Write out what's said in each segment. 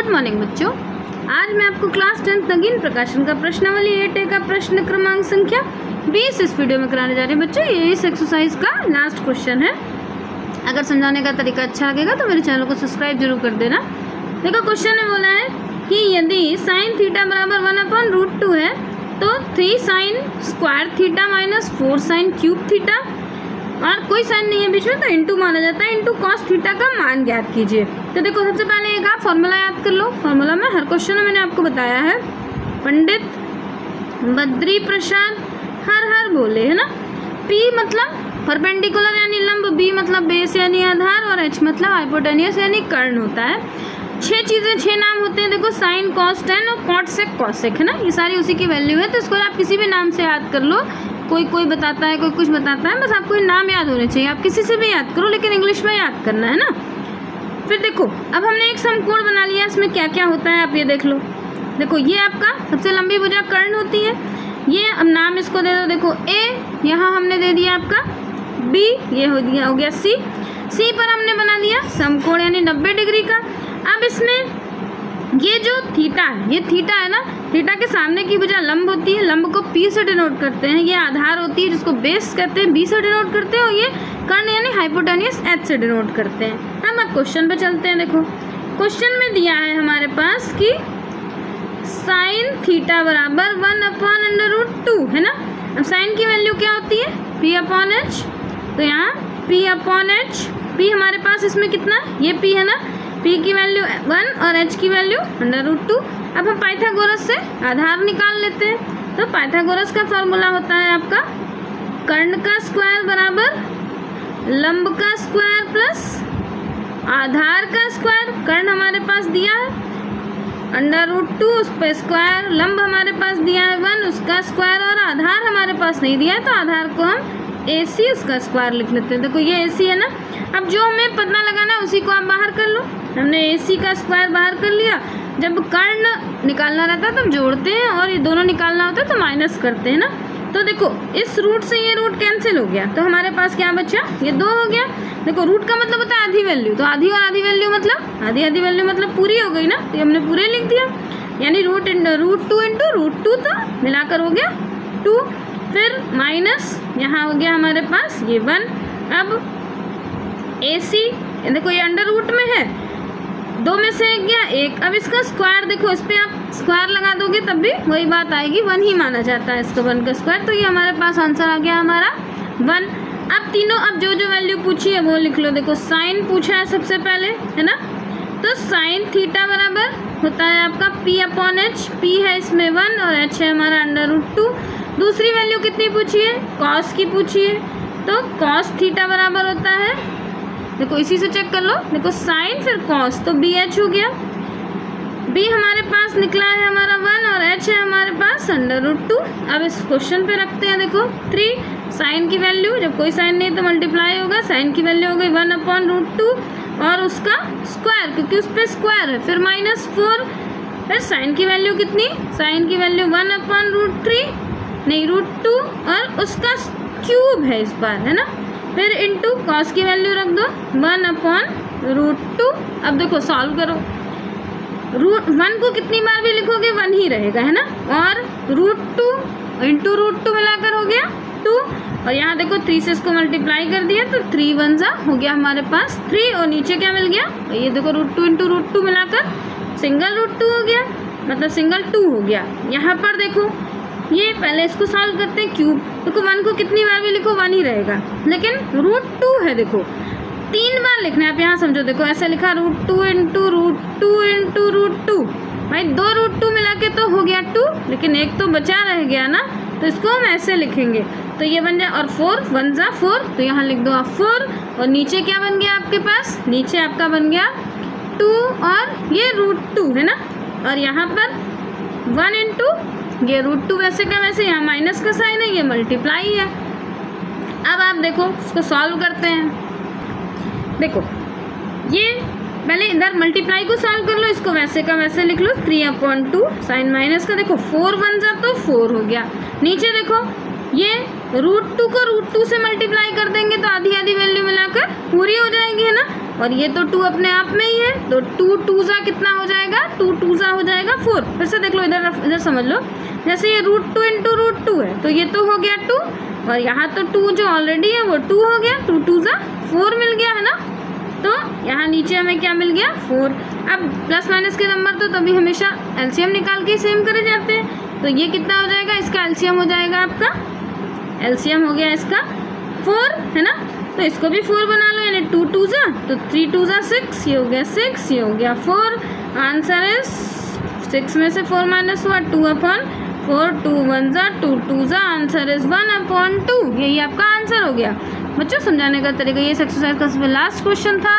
Good morning बच्चों, आज मैं आपको क्लास 10 नगीन प्रकाशन का प्रश्नावली 8A का प्रश्न क्रमांक संख्या 20 इस वीडियो में कराने जा रहे हैं बच्चों। ये इस एक्सरसाइज का लास्ट क्वेश्चन है। अगर समझाने का तरीका अच्छा लगेगा तो मेरे चैनल को सब्सक्राइब जरूर कर देना। देखो क्वेश्चन में बोला है कि यदि साइन थीटा बराबर 1/√2 है तो 3 sine square theta minus 4 sine cube theta, और कोई साइन नहीं है बीच में तो इंटू माना जाता है, इंटू कॉस थीटा का मान ज्ञात कीजिए। तो देखो सबसे पहले एक आप फॉर्मूला याद कर लो। फॉर्मूला में हर क्वेश्चन में मैंने आपको बताया है, पंडित बद्री प्रसाद हर हर बोले, है ना। P मतलब परपेंडिकुलर यानी लंब, B मतलब बेस यानी आधार, और H मतलब हाइपोटेनियस यानी कर्ण होता है। 6 चीज़ें 6 नाम होते हैं। देखो साइन कॉस टेन और कॉट सेक कॉसेक, है ना, ये सारी उसी की वैल्यू है। तो इसको आप किसी भी नाम से याद कर लो। कोई बताता है, कोई कुछ बताता है, बस आपको ये नाम याद होने चाहिए। आप किसी से भी याद करो लेकिन इंग्लिश में याद करना है ना। फिर देखो अब हमने एक समकोण बना लिया, इसमें क्या क्या होता है आप ये देख लो। देखो ये आपका सबसे लंबी भुजा कर्ण होती है। ये अब नाम इसको दे दो। देखो A यहाँ हमने दे दिया आपका, B ये हो गया C पर हमने बना दिया समकोण यानी 90 डिग्री का। अब इसमें ये जो थीटा है, ये थीटा है ना, थीटा के सामने की भुजा लंब होती है, लंब को P से डिनोट करते हैं। ये आधार होती है जिसको बेस कहते हैं, B से डिनोट करते हैं, और ये कर्ण यानी हाइपोटेनियस H से डिनोट करते हैं। अब क्वेश्चन पे चलते हैं। देखो क्वेश्चन में दिया है हमारे पास कि साइन थीटा बराबर 1/√2 है ना। अब साइन की वैल्यू क्या होती है, P/H। तो यहाँ P/H, P हमारे पास इसमें कितना है, ये P है ना, P की वैल्यू 1 और H की वैल्यू √2। अब हम पाइथागोरस से आधार निकाल लेते हैं। तो पाइथागोरस का फॉर्मूला होता है आपका कर्ण का स्क्वायर बराबर लंब का स्क्वायर प्लस आधार का स्क्वायर। कर्ण हमारे पास दिया है √2, उस पर स्क्वायर, लंब हमारे पास दिया है 1, उसका स्क्वायर, और आधार हमारे पास नहीं दिया है तो आधार को हम AC उसका स्क्वायर लिख लेते हैं। देखो ये AC है ना। अब जो हमें पता लगाना है उसी को आप बाहर कर लो। हमने AC का स्क्वायर बाहर कर लिया। जब कर्ण निकालना रहता है तो हम जोड़ते हैं, और ये दोनों निकालना होता है तो माइनस करते हैं ना। तो देखो इस रूट से ये रूट कैंसिल हो गया, तो हमारे पास क्या बचा, ये 2 हो गया। देखो रूट का मतलब होता है आधी वैल्यू, तो आधी और आधी वैल्यू मतलब आधी वैल्यू मतलब पूरी हो गई ना, तो हमने पूरे लिख दिया। यानी √2 इंटू √2 तो मिलाकर हो गया 2, फिर माइनस यहाँ हो गया हमारे पास ये 1। अब AC देखो ये अंडर रूट में है, 2 में से 1 गया 1। अब इसका स्क्वायर देखो, इस पर आप स्क्वायर लगा दोगे तब भी वही बात आएगी, 1 ही माना जाता है इसका, 1 का स्क्वायर। तो ये हमारे पास आंसर आ गया हमारा 1। अब तीनों अब जो वैल्यू पूछी है वो लिख लो। देखो साइन पूछा है सबसे पहले, है ना, तो साइन थीटा बराबर होता है आपका P/H। P है इसमें 1 और H है हमारा √2। दूसरी वैल्यू कितनी पूछी है, कॉस की पूछी है, तो कॉस थीटा बराबर होता है, देखो इसी से चेक कर लो। देखो साइन फिर कॉस, तो BH हो गया। B हमारे पास निकला है हमारा 1 और H है हमारे पास √2। अब इस क्वेश्चन पे रखते हैं। देखो 3 साइन की वैल्यू, जब कोई साइन नहीं तो मल्टीप्लाई होगा, साइन की वैल्यू हो गई 1/√2 और उसका स्क्वायर क्योंकि उस पर स्क्वायर है, फिर -4। फिर साइन की वैल्यू कितनी, साइन की वैल्यू 1/√3 नहीं √2 और उसका क्यूब है इस बार, है ना। फिर इंटू कॉस की वैल्यू रख दो 1/√2। अब देखो सॉल्व करो, √1 को कितनी बार भी लिखोगे 1 ही रहेगा, है ना, और √2 इंटू √2 मिलाकर हो गया 2, और यहाँ देखो 3 से इसको मल्टीप्लाई कर दिया तो 3 1 जा हो गया हमारे पास 3, और नीचे क्या मिल गया, ये देखो √2 इंटू √2 मिलाकर सिंगल √2 हो गया, मतलब सिंगल 2 हो गया। यहाँ पर देखो ये पहले इसको सॉल्व करते हैं, क्यूब। देखो 1 को कितनी बार भी लिखो 1 ही रहेगा, लेकिन √2 है, देखो 3 बार लिखना है। आप यहाँ समझो, देखो ऐसे लिखा √2 इंटू √2 भाई 2 √2 मिला के तो हो गया 2, लेकिन एक तो बचा रह गया ना, तो इसको हम ऐसे लिखेंगे तो ये बन जाए, और 4 1 जा 4, तो यहाँ लिख दो आप 4, और नीचे क्या बन गया आपके पास, नीचे आपका बन गया 2 और ये √2 है ना, और यहाँ पर 1 इंटू ये √2 वैसे का वैसे, यहाँ माइनस का साइन है, ये मल्टीप्लाई है। अब आप देखो इसको सॉल्व करते हैं। देखो ये पहले इधर मल्टीप्लाई को सॉल्व कर लो, इसको वैसे का वैसे लिख लो 3/2 साइन माइनस का। देखो 4 1 जा तो 4 हो गया। नीचे देखो ये √2 को √2 से मल्टीप्लाई कर देंगे तो आधी आधी वैल्यू मिलाकर पूरी हो जाएगी, है ना। और ये तो 2 अपने आप में ही है, तो 2 2 कितना हो जाएगा, 2 2 हो जाएगा 4। फिर से देख लो, इधर समझ लो, जैसे ये √2 × √2 है तो ये तो हो गया 2, और यहाँ तो 2 जो ऑलरेडी है वो 2 हो गया, 2 2 4 मिल गया है ना। तो यहाँ नीचे हमें क्या मिल गया, 4। अब प्लस माइनस के नंबर तो तभी हमेशा एलसीएम निकाल के सेम करे जाते हैं। तो ये कितना हो जाएगा, इसका एलसीएम हो जाएगा, आपका एलसीएम हो गया इसका 4 है ना। तो इसको भी 4 बना लो, यानी 2 2 तो 3 2 6, ये हो गया 6, ये हो गया 4। आंसर इज 6 में से 4 माइनस हुआ 2/4, 2 1 2 2 आंसर इज 1/2। यही आपका आंसर हो गया। बच्चों समझाने का तरीका, ये एक्सरसाइज का सबसे लास्ट क्वेश्चन था।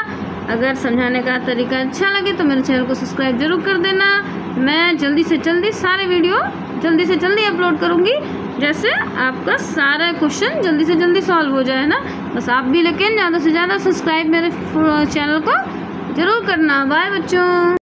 अगर समझाने का तरीका अच्छा लगे तो मेरे चैनल को सब्सक्राइब जरूर कर देना। मैं जल्दी से जल्दी सारे वीडियो जल्दी से जल्दी अपलोड करूँगी, जैसे आपका सारा क्वेश्चन जल्दी से जल्दी सॉल्व हो जाए ना। बस आप भी लेकिन ज़्यादा से ज़्यादा सब्सक्राइब मेरे चैनल को ज़रूर करना। बाय बच्चों।